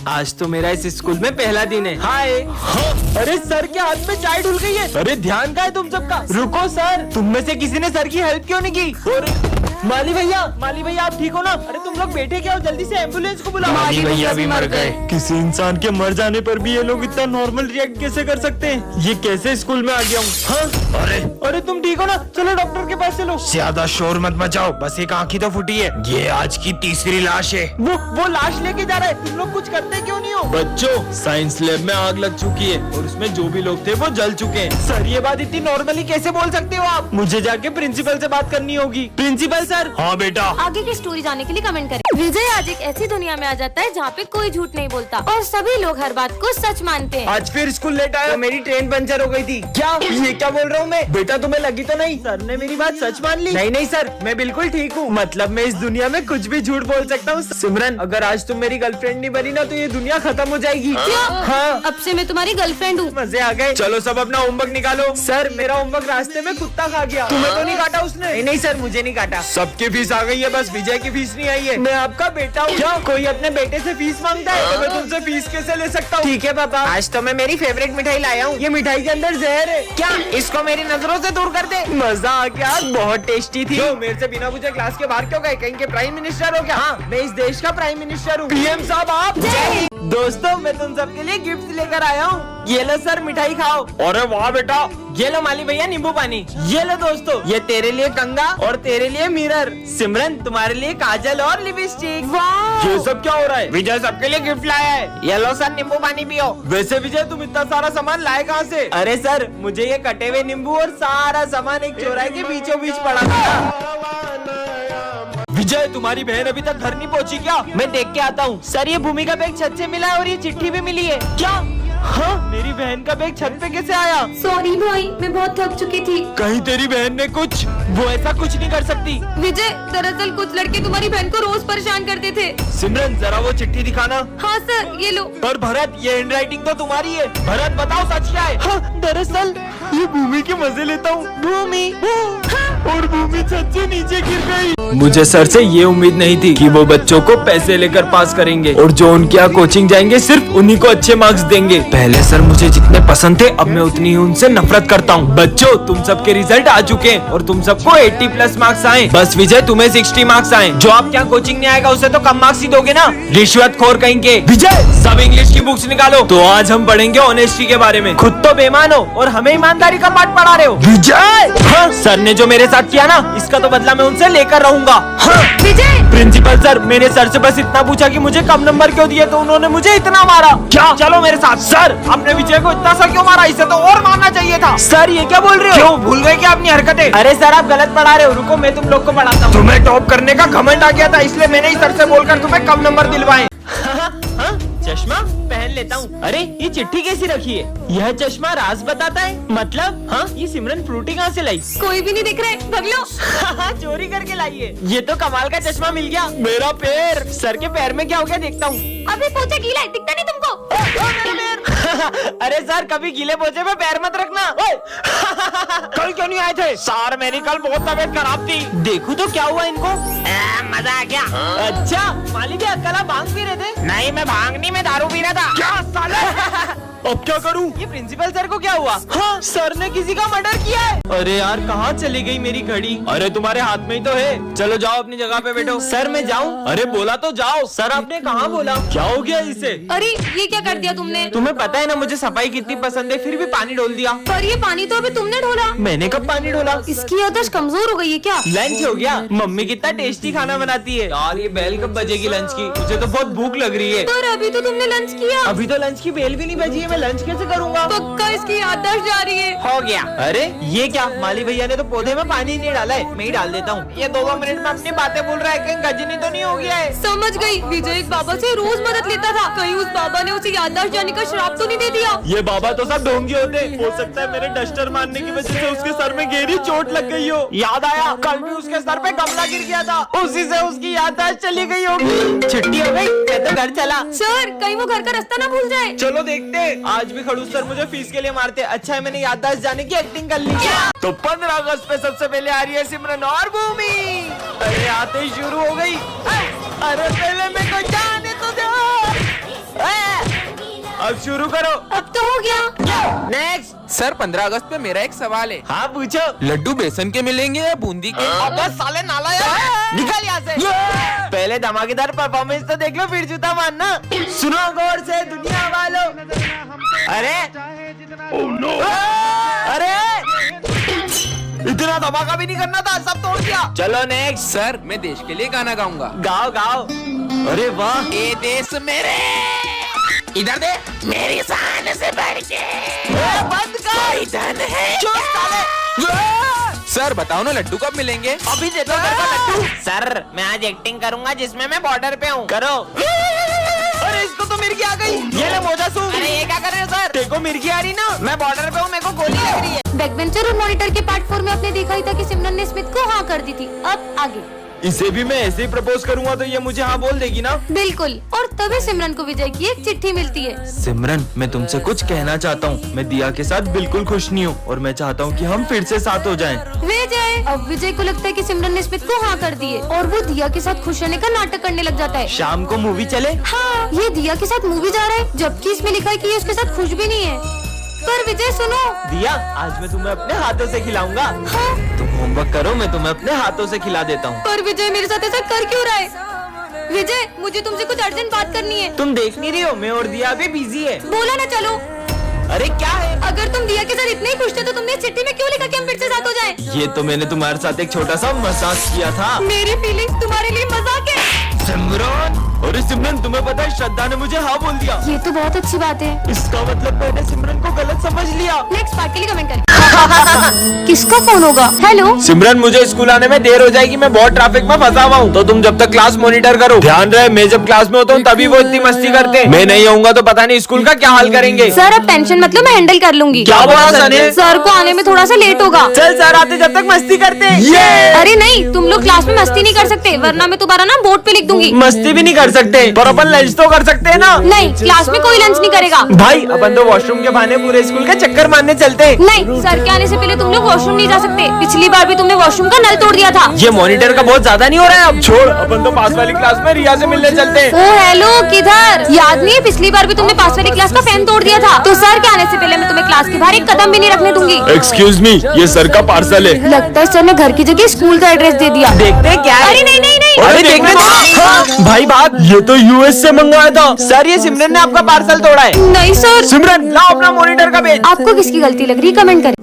आज तो मेरा इस स्कूल में पहला दिन है। हाय। अरे सर के हाथ में चाय डुल गई है। अरे ध्यान कहाँ है तुम सबका? रुको सर, तुम में से किसी ने सर की हेल्प क्यों नहीं की? और माली भैया आप ठीक हो ना? अरे तुम लोग बैठे क्या हो? जल्दी से एम्बुलेंस को बुलाओ। माली भैया भी मर गए। किसी इंसान के मर जाने पर भी ये लोग इतना नॉर्मल रिएक्ट कैसे कर सकते हैं? ये कैसे स्कूल में आ गया हूँ? हाँ? अरे तुम ठीक हो ना? चलो डॉक्टर के पास चलो। ज्यादा शोर मत मचाओ, बस एक आँख ही तो फूटी है। ये आज की तीसरी लाश है। वो लाश लेके जा रहा है। तुम लोग कुछ करते क्यों नहीं हो? बच्चों, साइंस लैब में आग लग चुकी है और उसमें जो भी लोग थे वो जल चुके हैं। सर ये बात इतनी नॉर्मली कैसे बोल सकते हो आप? मुझे जाके प्रिंसिपल से बात करनी होगी। Principal sir. हाँ बेटा। आगे की स्टोरी जानने के लिए कमेंट करें। विजय आज एक ऐसी दुनिया में आ जाता है जहाँ पे कोई झूठ नहीं बोलता और सभी लोग हर बात को सच मानते हैं। आज फिर स्कूल लेट आया। मेरी ट्रेन पंचर हो गई थी। क्या? ये क्या बोल रहा हूँ मैं? बेटा तुम्हें लगी तो नहीं? सर ने मेरी बात सच मान ली। नहीं सर, मैं बिल्कुल ठीक हूँ। मतलब मैं इस दुनिया में कुछ भी झूठ बोल सकता हूँ। सिमरन, अगर आज तुम मेरी गर्लफ्रेंड नहीं बनी ना तो ये दुनिया खत्म हो जाएगी। हाँ, अब से मैं तुम्हारी गर्लफ्रेंड हूँ। मजे आ गए। चलो सब अपना होमवर्क निकालो। सर मेरा होमवर्क रास्ते में कुत्ता खा गया। तुम्हें तो नहीं काटा उसने? नहीं सर, मुझे नहीं काटा। सबकी फीस आ गई है, बस विजय की फीस नहीं आई है। मैं आपका बेटा हूँ। क्या कोई अपने बेटे से फीस मांगता है? तो मैं तुमसे फीस कैसे ले सकता हूँ? ठीक है पापा, आज तो मैं मेरी फेवरेट मिठाई लाया हूँ। ये मिठाई के अंदर जहर है। क्या? इसको मेरी नजरों से दूर कर दे। मजा आ गया, बहुत टेस्टी थी। मेरे से बिना पूछे क्लास के बाहर क्यों गए? कहीं के प्राइम मिनिस्टर हो क्या? हाँ, मैं इस देश का प्राइम मिनिस्टर हूँ। पीएम साहब आप। दोस्तों, मैं तुम सबके लिए गिफ्ट लेकर आया हूँ। ये लो सर, मिठाई खाओ। अरे वाह बेटा। ये लो माली भैया, नींबू पानी। ये लो दोस्तों, ये तेरे लिए कंगा और तेरे लिए मिरर। सिमरन, तुम्हारे लिए काजल और लिपस्टिक। ये सब क्या हो रहा है? विजय सबके लिए गिफ्ट लाया है। ये लो सर, नींबू पानी पियो। वैसे विजय तुम इतना सारा सामान लाए कहाँ से? अरे सर, मुझे ये कटे हुए नींबू और सारा सामान एक चौराहे के बीचों बीच पड़ा था। विजय, तुम्हारी बहन अभी तक घर नहीं पहुंची क्या? मैं देख के आता हूँ। सर, ये भूमि का बैग छत से मिला है और ये चिट्ठी भी मिली है। क्या? हाँ, मेरी बहन का बैग छत पे कैसे आया? सॉरी भाई, मैं बहुत थक चुकी थी। कहीं तेरी बहन ने कुछ? वो ऐसा कुछ नहीं कर सकती। विजय, दरअसल कुछ लड़के तुम्हारी बहन को रोज परेशान करते थे। सिमरन, जरा वो चिट्ठी दिखाना। हाँ सर, ये लो। और भरत, ये हैंडराइटिंग तो तुम्हारी है। भरत बताओ सच क्या है? हाँ, दरअसल ये भूमि के मजे लेता हूँ। भूमि और भूमि छत से नीचे गिर गई। मुझे सर से ये उम्मीद नहीं थी कि वो बच्चों को पैसे लेकर पास करेंगे और जो उनके यहाँ कोचिंग जाएंगे सिर्फ उन्हीं को अच्छे मार्क्स देंगे। पहले सर मुझे जितने पसंद थे, अब मैं उतनी ही उनसे नफरत करता हूँ। बच्चों, तुम सबके रिजल्ट आ चुके हैं और तुम सबको 80+ मार्क्स आए। बस विजय, तुम्हें 60 मार्क्स आए। जो आप क्या कोचिंग नहीं आएगा उसे तो कम मार्क्स ही दोगे ना? रिश्वतखोर कहीं के। विजय, सब इंग्लिश की बुक्स निकालो। तो आज हम पढ़ेंगे ऑनेस्टी के बारे में। खुद तो बेईमान हो और हमें ईमानदारी का पाठ पढ़ा रहे हो। विजय, हाँ, सर ने जो मेरे साथ किया ना, इसका तो बदला मैं उनसे लेकर रहूंगा। हाँ। विजय, प्रिंसिपल सर, मैंने सर से बस इतना पूछा कि मुझे कम नंबर क्यों दिए, तो उन्होंने मुझे इतना मारा। क्या? चलो मेरे साथ। सर, आपने विजय को इतना सा क्यों मारा? इसे तो और मारना चाहिए था। सर, ये क्या बोल रहे हो? क्यों भूल गए क्या अपनी हरकतें? अरे सर, आप गलत पढ़ा रहे हो। रुको, मैं तुम लोग को पढ़ाता हूँ। तुम्हें टॉप करने का घमंड आ गया था, इसलिए मैंने ही सर से बोलकर तुम्हें कम नंबर दिलवाए। चश्मा पहन लेता हूँ। अरे ये चिट्ठी कैसी रखी है? यह चश्मा राज बताता है। मतलब? हाँ, ये सिमरन फ्रूटी कहाँ से लाई? कोई भी नहीं दिख रहा है, भाग लो। चोरी करके लाई है। ये तो कमाल का चश्मा मिल गया। मेरा पैर। सर के पैर में क्या हो गया, देखता हूँ। अभी पोछा गीला है, दिखता नहीं तुमको? अरे सर, कभी गीले पोछे पे पैर मत रखना। कल क्यों नहीं आए थे? सर, मेरी कल बहुत तबीयत खराब थी। देखो तो क्या हुआ इनको। मजा आ गया। अच्छा, माली भी कल आप भांग पी रहे थे? नहीं, मैं भांग नहीं, मैं दारू पी रहा था। क्या साले? अब क्या करूं? ये प्रिंसिपल सर को क्या हुआ? हाँ, सर ने किसी का मर्डर किया है। अरे यार, कहाँ चली गई मेरी घड़ी? अरे तुम्हारे हाथ में ही तो है। चलो जाओ अपनी जगह पे बैठो। सर, मैं जाऊँ? अरे बोला तो जाओ। सर, आपने कहाँ बोला? क्या हो गया इसे? अरे ये क्या कर दिया तुमने? तुम्हें पता है ना मुझे सफाई कितनी पसंद है, फिर भी पानी डोल दिया। पर ये पानी तो अभी तुमने ढोला। मैंने कब पानी डोला? इसकी याददाश्त कमजोर हो गई है क्या? लंच हो गया। मम्मी कितना टेस्टी खाना बनाती है यार। ये बेल कब बजेगी लंच की? मुझे तो बहुत भूख लग रही है। पर अभी तो तुमने लंच किया। अभी तो लंच की बेल भी नहीं बजी है, मैं लंच कैसे करूँगा? पक्का इसकी याददाश्त जा रही है। हो गया। अरे ये क्या? माली भैया ने तो पौधे में पानी नहीं डाला है, मैं ही डाल देता हूँ। ये 2 मिनट में अपनी बातें बोल रहा है, कहीं गजनी तो नहीं हो गया है? समझ गई। विजय एक बाबा से रोज मदद लेता था, कहीं उस बाबा ने उसे याददाश्त जाने का श्राप तो नहीं दे दिया? ये बाबा तो सब ढोंगी होते। हो सकता है मेरे डस्टर मारने की वजह से उसके सर में गहरी चोट लग गई हो। याद आया, कल भी उसके सर पे गमला गिर गया था, उसी से उसकी याददाश्त चली गई होगी। छुट्टी हो गई, मैं तो घर चला। सर, कहीं वो घर का रास्ता ना भूल जाए। चलो देखते हैं। आज भी खड़ूस सर मुझे फीस के लिए मारते। अच्छा है मैंने याददाश्त जाने की एक्टिंग कर ली। तो 15 अगस्त पे सबसे पहले आ रही है सिमरन और भूमि। अरे आते ही शुरू हो गई। अरे पहले मेरे को जाने तो दो। अब शुरू करो। अब तो हो गया। नेक्स्ट। सर 15 अगस्त पे मेरा एक सवाल है। हाँ पूछो। लड्डू बेसन के मिलेंगे या बूंदी के? अबे साले नालायक, निकल यहाँ से। पहले धमाकेदार परफॉर्मेंस तो देख लो फिर जूता मारना। सुनो गौर से दुनिया वालों। अरे अरे इतना धमाका भी नहीं करना था, सब तोड़ दिया। चलो नेक्स्ट। सर मैं देश के लिए गाना गाऊंगा। गाओ गाओ। अरे वाह। ये देश मेरे, इधर दे, मेरी शान से बढ़ के बंद कर। धन है। चुप साले। सर बताओ ना लड्डू कब मिलेंगे? अभी दे दो मेरे को लड्डू। सर मैं आज एक्टिंग करूंगा जिसमें मैं बॉर्डर पे हूँ। करो। अरे इसको तो मिर्गी आ गई। ये ले मोजा सूख। अरे ये क्या कर रहे हो सर? देखो मिर्गी आ रही ना, मैं बॉर्डर पे हूँ, मेरे को गोली लग रही है। बैकबेंचर और मॉनिटर के पार्ट 4 में आपने देखा ही था कि सिमरन ने स्मिथ को हाँ कर दी थी। अब आगे। इसे भी मैं ऐसे ही प्रपोज करूंगा तो ये मुझे हाँ बोल देगी ना? बिल्कुल। और तभी सिमरन को विजय की एक चिट्ठी मिलती है। सिमरन मैं तुमसे कुछ कहना चाहता हूँ। मैं दिया के साथ बिल्कुल खुश नहीं हूँ और मैं चाहता हूँ कि हम फिर से साथ हो जाएं। विजय। अब विजय को लगता है कि सिमरन ने स्मिथ को हाँ कर दी है और वो दिया के साथ खुश रहने का नाटक करने लग जाता है। शाम को मूवी चले? हाँ, ये दिया के साथ मूवी जा रहा है जबकि इसमें लिखा है कि ये उसके साथ खुश भी नहीं है। पर विजय सुनो। दिया आज मैं तुम्हें अपने हाथों से खिलाऊंगा। हाँ? तुम होमवर्क करो, मैं तुम्हें अपने हाथों से खिला देता हूँ। पर विजय मेरे साथ ऐसा कर क्यों रहा है? विजय मुझे तुमसे कुछ अर्जेंट बात करनी है। तुम देख नहीं रही हो मैं और दिया भी बिजी है। बोला ना चलो। अरे क्या है? अगर तुम दिया के साथ इतने ही खुश थे तो तुमने इस चिट्ठी में क्यों लिखा कि हम फिर से साथ हो जाएं? ये तो मैंने तुम्हारे साथ एक छोटा सा मजाक किया था। मेरी फीलिंग्स तुम्हारे लिए मजाक है। सिमरन। अरे सिमरन तुम्हें पता है श्रद्धा ने मुझे हाँ बोल दिया। ये तो बहुत अच्छी बात है। इसका मतलब मैंने सिमरन को गलत समझ लिया। नेक्स्ट पार्ट के लिए कमेंट करें। किसका फोन होगा? हेलो सिमरन मुझे स्कूल आने में देर हो जाएगी, मैं बहुत ट्रैफिक में फंसा हुआ हूँ, तो तुम जब तक क्लास मॉनिटर करो। ध्यान रहे मैं जब क्लास में होता हूँ तभी वो इतनी मस्ती करते हैं। मैं नहीं आऊंगा तो पता नहीं स्कूल का क्या हाल करेंगे। सर अब टेंशन मतलब मैं हैंडल कर लूंगी। क्या बोला सर ने? सर को आने में थोड़ा सा लेट होगा। चल सर आते जब तक मस्ती करते हैं। अरे नहीं, तुम लोग क्लास में मस्ती नहीं कर सकते वरना मैं तुम्हारा नाम बोर्ड पे लिख दूंगी। मस्ती भी नहीं कर सकते पर अपन लंच तो कर सकते हैं ना? नहीं, क्लास में कोई लंच नहीं करेगा। भाई अपन तो वॉशरूम के बहाने पूरे स्कूल का चक्कर मारने चलते हैं। नहीं, सर के आने से पहले तुम लोग वॉशरूम नहीं जा सकते। पिछली बार भी तुमने वॉशरूम का नल तोड़ दिया था। ये मॉनिटर का बहुत ज्यादा नहीं हो रहा है? अब छोड़, अपन तो पास वाली क्लास में रिया से मिलने चलते हैं। ओ हेलो, किधर? याद नहीं है पिछली बार भी तुमने पास वाली क्लास का फैन तोड़ दिया था? तो सर के आने से पहले मैं तुम्हें क्लास के बाहर एक कदम भी नहीं रखने दूंगी। एक्सक्यूज मी, ये सर का पार्सल है। लगता है सर ने घर की जगह स्कूल का एड्रेस दे दिया। देखते हैं क्या है। अरे नहीं नहीं नहीं। अरे देखने दो। हाँ, भाई बात ये तो यूएस से मंगाया था। सर ये सिमरन ने आपका पार्सल तोड़ा है। नहीं सर। सिमरन लाओ अपना मॉनिटर का पेज। आपको किसकी गलती लग रही है कमेंट करें।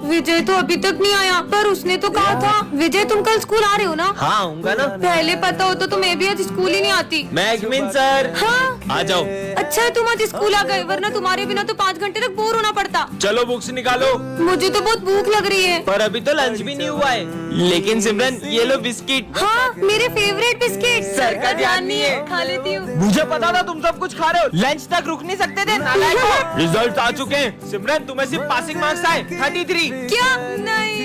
विजय तो अभी तक नहीं आया पर उसने तो कहा था। विजय तुम कल स्कूल आ रहे हो ना? हाँ आऊंगा ना। पहले पता होता तो मैं भी आज स्कूल ही नहीं आती। मैगमिन सर। हाँ आ जाओ। अच्छा है तुम आज स्कूल आ गए वरना तुम्हारे बिना तो 5 घंटे तक बोर होना पड़ता। चलो बुक्स निकालो। मुझे तो बहुत भूख लग रही है। पर अभी तो लंच भी नहीं हुआ है। लेकिन सिमरन ये लो बिस्किट। हाँ मेरे फेवरेट बिस्किट। सर का ध्यान नहीं है। खा लेती हूँ। मुझे पता था तुम सब कुछ खा रहे हो। लंच तक रुक नहीं सकते थे नालायक। रिजल्ट आ चुके हैं सिमरन, तुम्हें सिर्फ पासिंग मार्क्स आए 33। क्या? नहीं।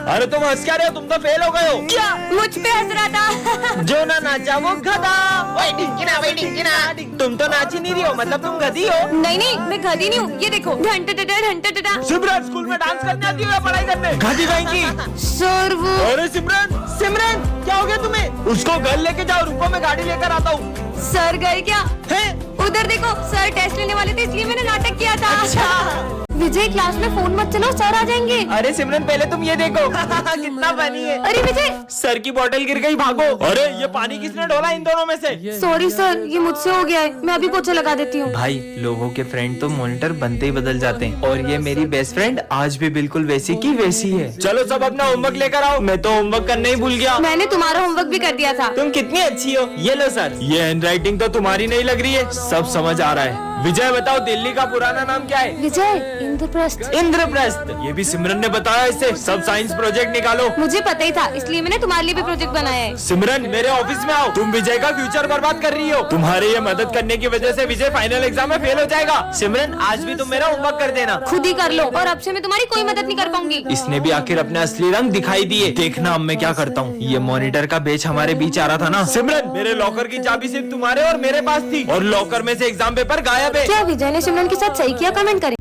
अरे तुम हंस क्या रहे हो? तुम तो फेल हो गए हो। क्या? मुझ पे हंस रहा था। जो ना नाचा वो गधा। ओए ढिंकिना भाई ढिंकिना। तुम तो नाच ही नहीं रही हो, मतलब तुम गधी हो। नहीं नहीं, मैं गधी नहीं हूँ। ये देखो घंटे टटा। सिमरन स्कूल में डांस करने आती हो या पढ़ाई करने? गधी भाई की। सर वो। अरे सिमरन क्या हो गया तुम्हें? उसको घर लेके जाओ, रुको मैं गाड़ी लेकर आता हूँ। सर गए क्या? है? उधर देखो सर टेस्ट लेने वाले थे इसलिए मैंने नाटक किया था। अच्छा। विजय क्लास में फोन मत चलाओ सर आ जाएंगे। अरे सिमरन पहले तुम ये देखो। कितना फनी है। अरे विजय। सर की बोतल गिर गई, भागो। अरे ये पानी किसने ढोला इन दोनों में से? सॉरी सर, ये मुझसे हो गया है। मैं अभी पोछा लगा देती हूँ। भाई लोगों के फ्रेंड तो मॉनिटर बनते ही बदल जाते हैं और ये मेरी बेस्ट फ्रेंड आज भी बिल्कुल वैसी की वैसी है। चलो सब अपना होमवर्क लेकर आओ। मैं तो होमवर्क करना ही भूल गया। मैंने तुम्हारा होमवर्क भी कर दिया था। तुम कितनी अच्छी हो। ये लो सर। ये हैंडराइटिंग तो तुम्हारी नहीं लग रही है, सब समझ आ रहा है। विजय बताओ दिल्ली का पुराना नाम क्या है? विजय इंद्रप्रस्थ। इंद्रप्रस्थ। ये भी सिमरन ने बताया इसे। सब साइंस प्रोजेक्ट निकालो। मुझे पता ही था इसलिए मैंने तुम्हारे लिए भी प्रोजेक्ट बनाया है। सिमरन मेरे ऑफिस में आओ। तुम विजय का फ्यूचर बर्बाद कर रही हो। तुम्हारे ये मदद करने की वजह से विजय फाइनल एग्जाम में फेल हो जाएगा। सिमरन आज भी तुम मेरा होमवर्क कर देना। खुद ही कर लो और अब से मैं तुम्हारी कोई मदद नहीं कर पाऊंगी। इसने भी आखिर अपने असली रंग दिखाई दिए। देखना अब मैं क्या करता हूँ। ये मॉनिटर का बेच हमारे बीच आ रहा था ना। सिमरन मेरे लॉकर की चाबी सिर्फ तुम्हारे और मेरे पास थी और लॉकर में से एग्जाम पेपर गायब है। क्या विजय ने सिमरन के साथ सही किया? कमेंट करें।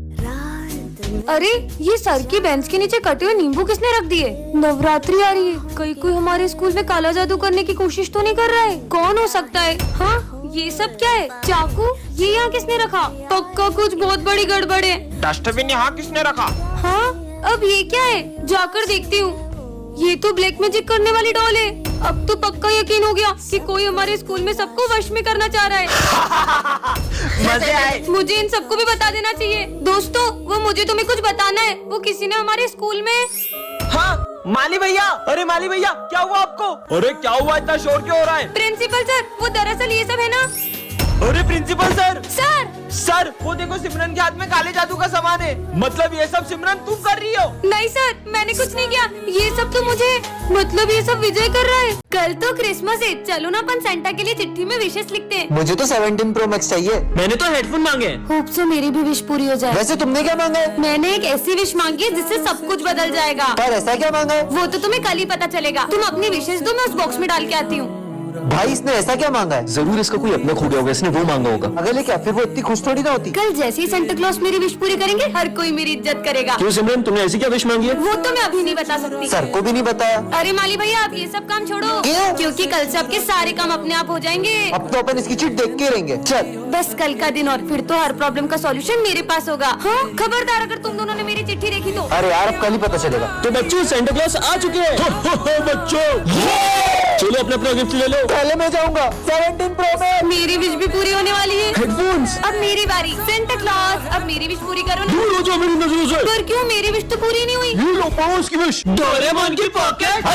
अरे ये सर की बेंच के नीचे कटे हुए नींबू किसने रख दिए? नवरात्रि आ रही है, कहीं कोई हमारे स्कूल में काला जादू करने की कोशिश तो नहीं कर रहा है? कौन हो सकता है? हाँ ये सब क्या है? चाकू? ये यहाँ किसने रखा? पक्का कुछ बहुत बड़ी गड़बड़ है। डस्टबिन यहाँ किसने रखा? हाँ, अब ये क्या है? जाकर देखती हूँ। ये तो ब्लैक मैजिक करने वाली डॉल है। अब तो पक्का यकीन हो गया कि कोई हमारे स्कूल में सबको वश में करना चाह रहा है। मजे आए। मुझे इन सबको भी बता देना चाहिए। दोस्तों, वो मुझे तुम्हें कुछ बताना है। वो किसी ने हमारे स्कूल में। हाँ माली भैया, अरे माली भैया क्या हुआ आपको? अरे क्या हुआ, इतना शोर क्यों हो रहा है? प्रिंसिपल सर, वो दरअसल ये सब है ना। अरे प्रिंसिपल सर। सर वो देखो सिमरन के हाथ में काले जादू का सामान है। मतलब ये सब सिमरन तुम कर रही हो? नहीं सर, मैंने कुछ नहीं किया। ये सब तो मुझे, मतलब ये सब विजय कर रहा है। कल तो क्रिसमस है, चलो ना अपन सेंटा के लिए चिट्ठी में विशेष लिखते हैं। मुझे तो 17 Pro Max चाहिए। मैंने तो हेडफोन मांगे। होप सो मेरी भी विश पूरी हो जाए। वैसे तुमने क्या मांगा है? मैंने एक ऐसी विश मांगी है जिससे सब कुछ बदल जाएगा। पर ऐसा क्या मांगा है? वो तो तुम्हें कल ही पता चलेगा। तुम अपनी विशेष दो, मैं उस बॉक्स में डाल के आती हूँ। भाई इसने ऐसा क्या मांगा है? जरूर इसका कोई अपना खो गया होगा, इसने वो मांगा होगा। अगर क्या फिर वो इतनी खुश थोड़ी ना होती। कल जैसे ही सेंटा क्लॉज मेरी विश पूरी करेंगे, हर कोई मेरी इज्जत करेगा। क्यों सिमरन, तुमने ऐसी क्या विश मांगी है? वो तो मैं अभी नहीं बता सकती। सर को भी नहीं बताया। अरे माली भैया, आप ये सब काम छोड़ो। क्यों? क्योंकि कल से आपके सारे काम अपने आप हो जाएंगे। अब तो अपन इसकी चिट देख के रहेंगे। चल बस कल का दिन और फिर तो हर प्रॉब्लम का सॉल्यूशन मेरे पास होगा। हाँ, खबरदार अगर तुम दोनों ने मेरी चिट्ठी देखी तो। अरे यार अब कल ही पता चलेगा। तो बच्चों, सेंटा क्लॉज आ चुके हैं। बच्चों चलो अपना अपना गिफ्ट ले लो। पहले मैं जाऊंगा 17 Pro Max। मेरी विश भी पूरी होने वाली है। हेडफोन्स। अब मेरी बारी। सेंटा क्लॉज, अब मेरी विश पूरी करो ना। दूर हो जाओ मेरी नजरों से। पर क्यों, मेरी विश तो पूरी नहीं हुई। ये लो पाओ उसकी विश। डोरेमोन की पॉकेट।